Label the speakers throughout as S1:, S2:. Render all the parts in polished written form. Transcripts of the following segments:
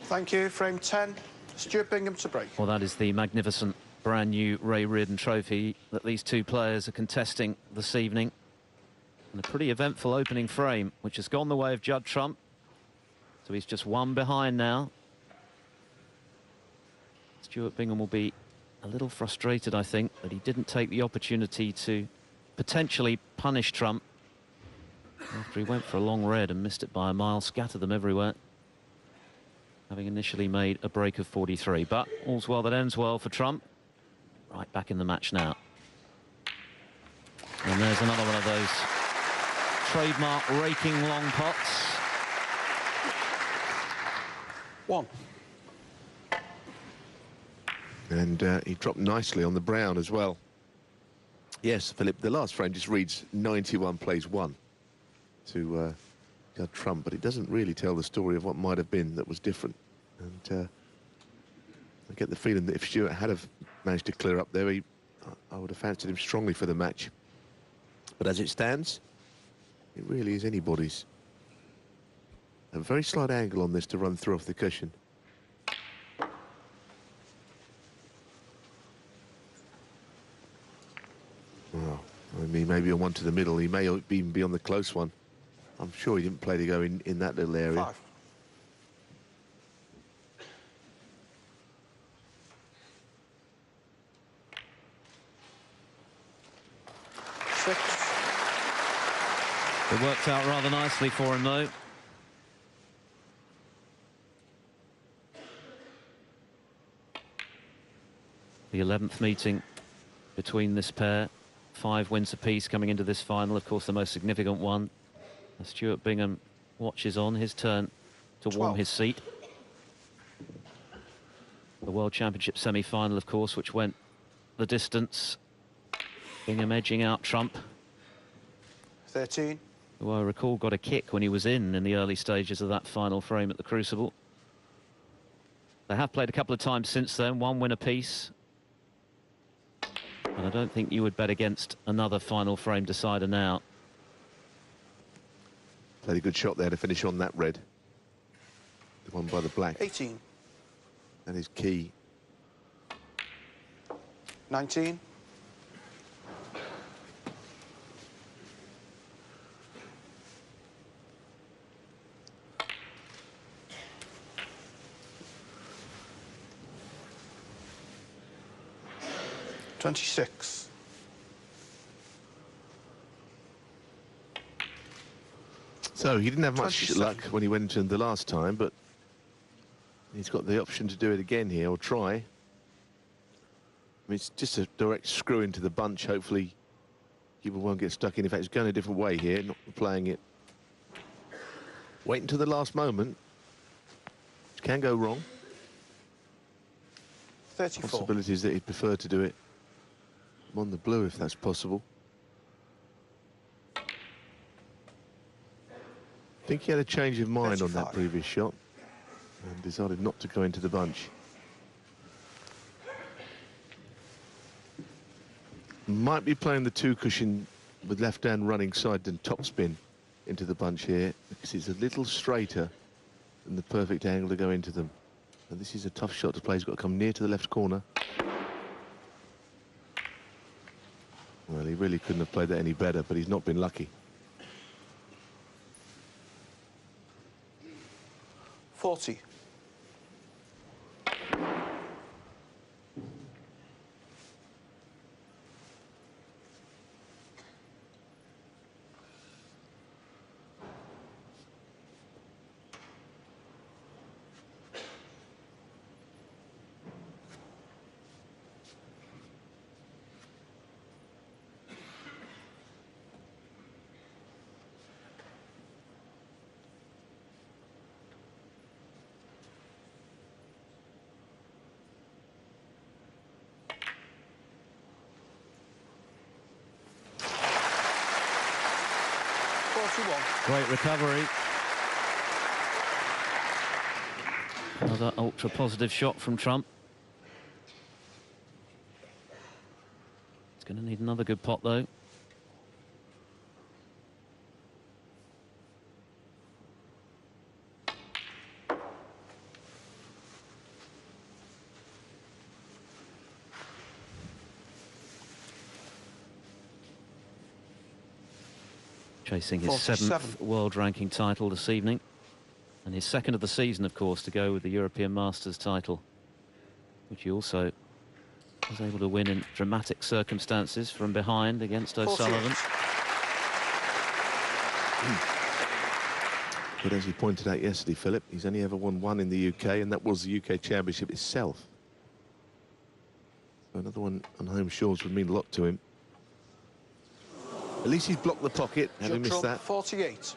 S1: Thank you. Frame 10. Stuart Bingham to break.
S2: Well, that is the magnificent brand new Ray Reardon trophy that these two players are contesting this evening. And a pretty eventful opening frame, which has gone the way of Judd Trump. So he's just one behind now. Stuart Bingham will be a little frustrated, I think, that he didn't take the opportunity to potentially punish Trump after he went for a long red and missed it by a mile, scattered them everywhere, having initially made a break of 43. But all's well that ends well for Trump. Right back in the match now. And there's another one of those trademark raking long pots.
S1: 1.
S3: And he dropped nicely on the brown as well. Yes, Philip, the last frame just reads 91 plays 1 to Judd Trump, but it doesn't really tell the story of what might have been that was different. And I get the feeling that if Stuart had have managed to clear up there, I would have fancied him strongly for the match. But as it stands, it really is anybody's. A very slight angle on this to run through off the cushion. Well, I mean, maybe on one to the middle. He may even be on the close one. I'm sure he didn't play to go in that little area.
S1: 5. 6.
S2: It worked out rather nicely for him, though. The 11th meeting between this pair. 5 wins apiece coming into this final, of course the most significant one. As Stuart Bingham watches on, his turn to
S1: 12.
S2: warm his seat. The World Championship semi-final, of course, which went the distance. Bingham edging out Trump,
S1: 13.
S2: who I recall got a kick when he was in the early stages of that final frame at the Crucible. They have played a couple of times since then, 1 win apiece. And I don't think you would bet against another final frame decider now.
S3: Played a good shot there to finish on that red. The one by the black.
S1: 18.
S3: That is key.
S1: 19. 26.
S3: So he didn't have much
S1: 27.
S3: luck when he went in the last time, but he's got the option to do it again here, or try. I mean, it's just a direct screw into the bunch. Hopefully people won't get stuck in. In fact, it's going a different way here, not playing it. Wait until the last moment. It can go wrong.
S1: 34.
S3: Possibilities that he'd prefer to do it on the blue, if that's possible. I think he had a change of mind
S1: 35.
S3: on that previous shot and decided not to go into the bunch. Might be playing the 2 cushion with left hand running side and topspin into the bunch here, because it's a little straighter than the perfect angle to go into them. And this is a tough shot to play. He's got to come near to the left corner. Well, he really couldn't have played that any better, but he's not been lucky.
S1: 40.
S2: Great recovery. Another ultra positive shot from Trump. It's going to need another good pot though. chasing his
S1: 47.
S2: 7th world ranking title this evening, and his 2nd of the season, of course, to go with the European Masters title, which he also was able to win in dramatic circumstances from behind against O'Sullivan.
S1: 48.
S3: But as he pointed out yesterday, Philip, he's only ever won one in the UK, and that was the UK Championship itself. So another one on home shores would mean a lot to him. At least he's blocked the pocket, having missed that.
S1: 48.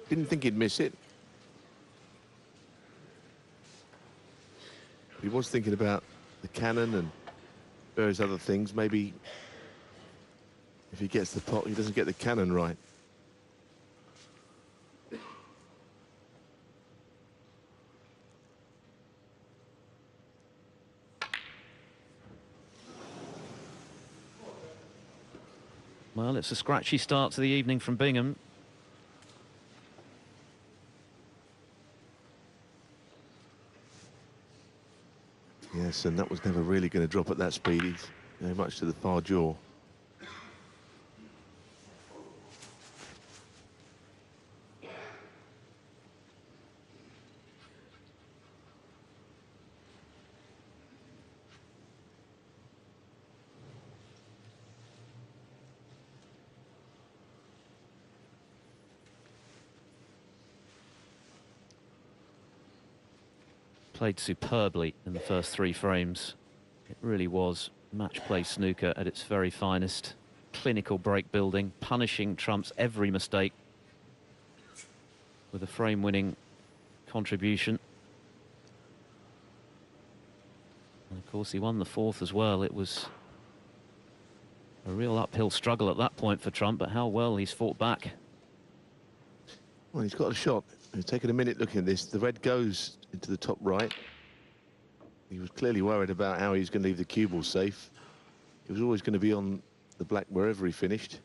S3: Didn't think he'd miss it. He was thinking about the cannon and various other things. Maybe if he gets the pot, he doesn't get the cannon right.
S2: Well, it's a scratchy start to the evening from Bingham.
S3: Yes, and that was never really going to drop at that speed. He's very much to the far jaw.
S2: Played superbly in the first 3 frames. It really was match play snooker at its very finest. Clinical break building, punishing Trump's every mistake with a frame-winning contribution. And of course, he won the 4th as well. It was a real uphill struggle at that point for Trump, but how well he's fought back.
S3: Well, he's got a shot. He's taken a minute looking at this. The red goes into the top right. He was clearly worried about how he's going to leave the cue ball safe. He was always going to be on the black wherever he finished.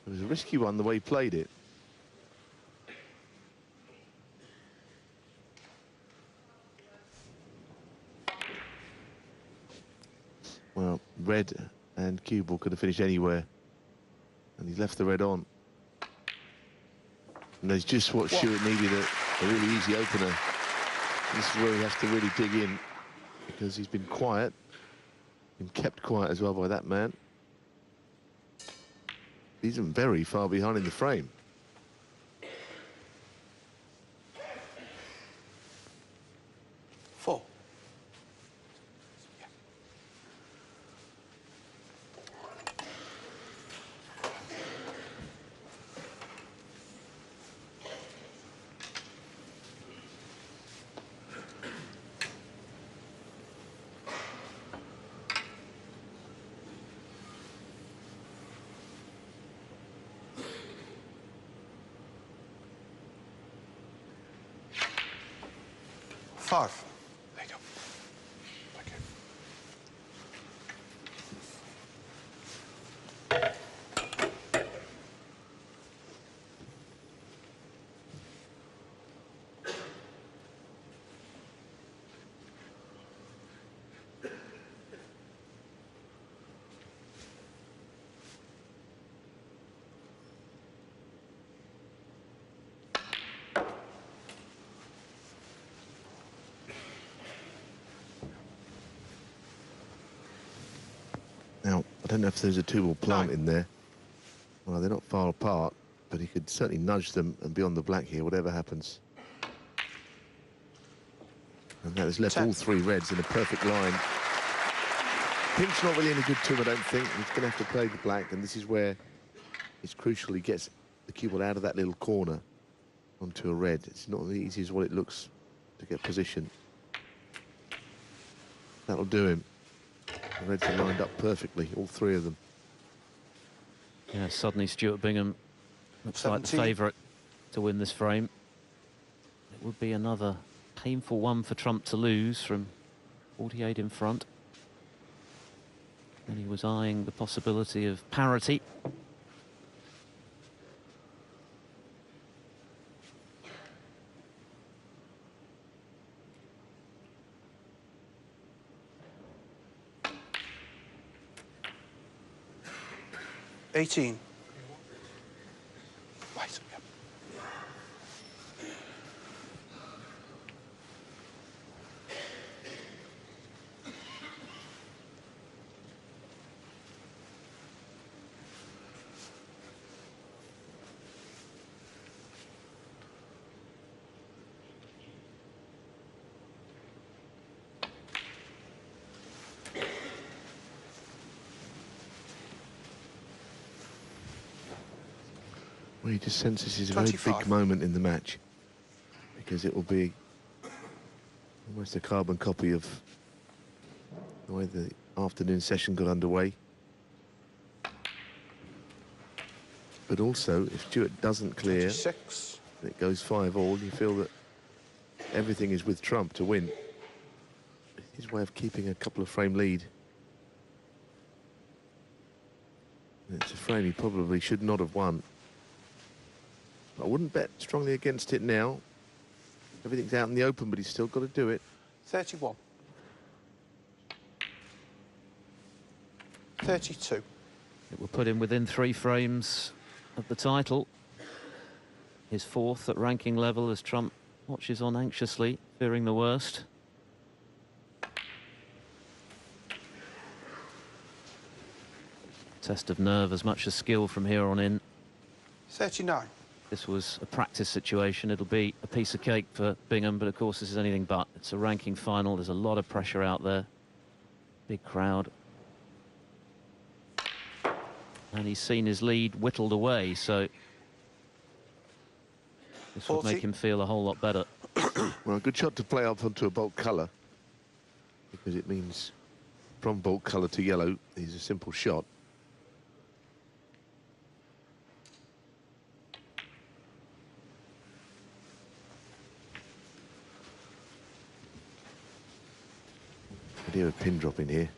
S3: It was a risky one the way he played it. Well, red and cue ball could have finished anywhere, and he left the red on. And there's just what Stuart needed, a really easy opener. This is where he has to really dig in, because he's been quiet, been kept quiet as well by that man. He isn't very far behind in the frame.
S1: Four. Five. There you go. Thank you.
S3: Now, I don't know if there's a 2-ball plant
S1: 9.
S3: in there. Well, they're not far apart, but he could certainly nudge them and be on the black here, whatever happens. And that has left
S1: 10.
S3: all 3 reds in a perfect line. Pink's not really any good to him, I don't think. He's going to have to play the black, and this is where it's crucial he gets the cue ball out of that little corner onto a red. It's not as easy as what it looks to get position. That'll do him. The reds are lined up perfectly, all 3 of them.
S2: Yeah, suddenly Stuart Bingham looks like the
S1: 17.
S2: favourite to win this frame. It would be another painful one for Trump to lose from 48 in front. And he was eyeing the possibility of parity.
S1: $18.
S3: Well, you just sense this is a very
S1: 25.
S3: big moment in the match, because it will be almost a carbon copy of the way the afternoon session got underway. But also, if Stuart doesn't clear,
S1: 26.
S3: and it goes 5-all, you feel that everything is with Trump to win. His way of keeping a couple of frame lead. It's a frame he probably should not have won. I wouldn't bet strongly against it now. Everything's out in the open, but he's still got to do it.
S1: 31. 32.
S2: It will put him within 3 frames of the title. His 4th at ranking level as Trump watches on anxiously, fearing the worst. Test of nerve as much as skill from here on in.
S1: 39.
S2: This was a practice situation. It'll be a piece of cake for Bingham, but of course this is anything but. It's a ranking final. There's a lot of pressure out there. Big crowd. And he's seen his lead whittled away, so this would
S1: 40.
S2: make him feel a whole lot better.
S3: Well, a good shot to play up onto a bulk colour, because it means from bulk colour to yellow is a simple shot. Idea of pin dropping here.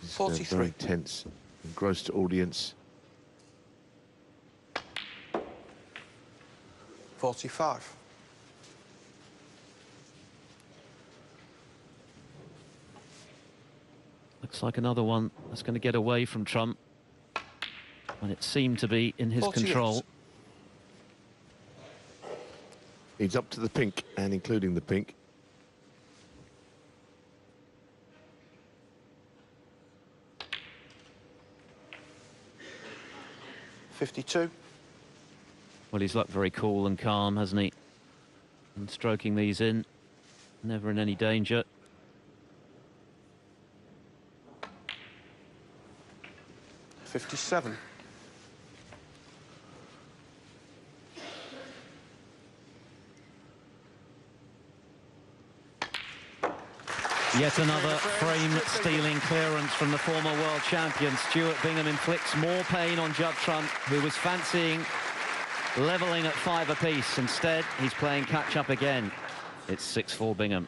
S3: It's
S1: 43.
S3: very tense, engrossed audience.
S1: 45.
S2: Looks like another one that's going to get away from Trump when it seemed to be in his
S1: 48.
S2: control.
S3: He's up to the pink, and including the pink.
S1: 52.
S2: Well, he's looked very cool and calm, hasn't he? And stroking these in, never in any danger.
S1: $57.
S2: Yet another frame-stealing clearance from the former world champion. Stuart Bingham inflicts more pain on Judd Trump, who was fancying levelling at 5 apiece. Instead, he's playing catch-up again. It's 6-4 Bingham.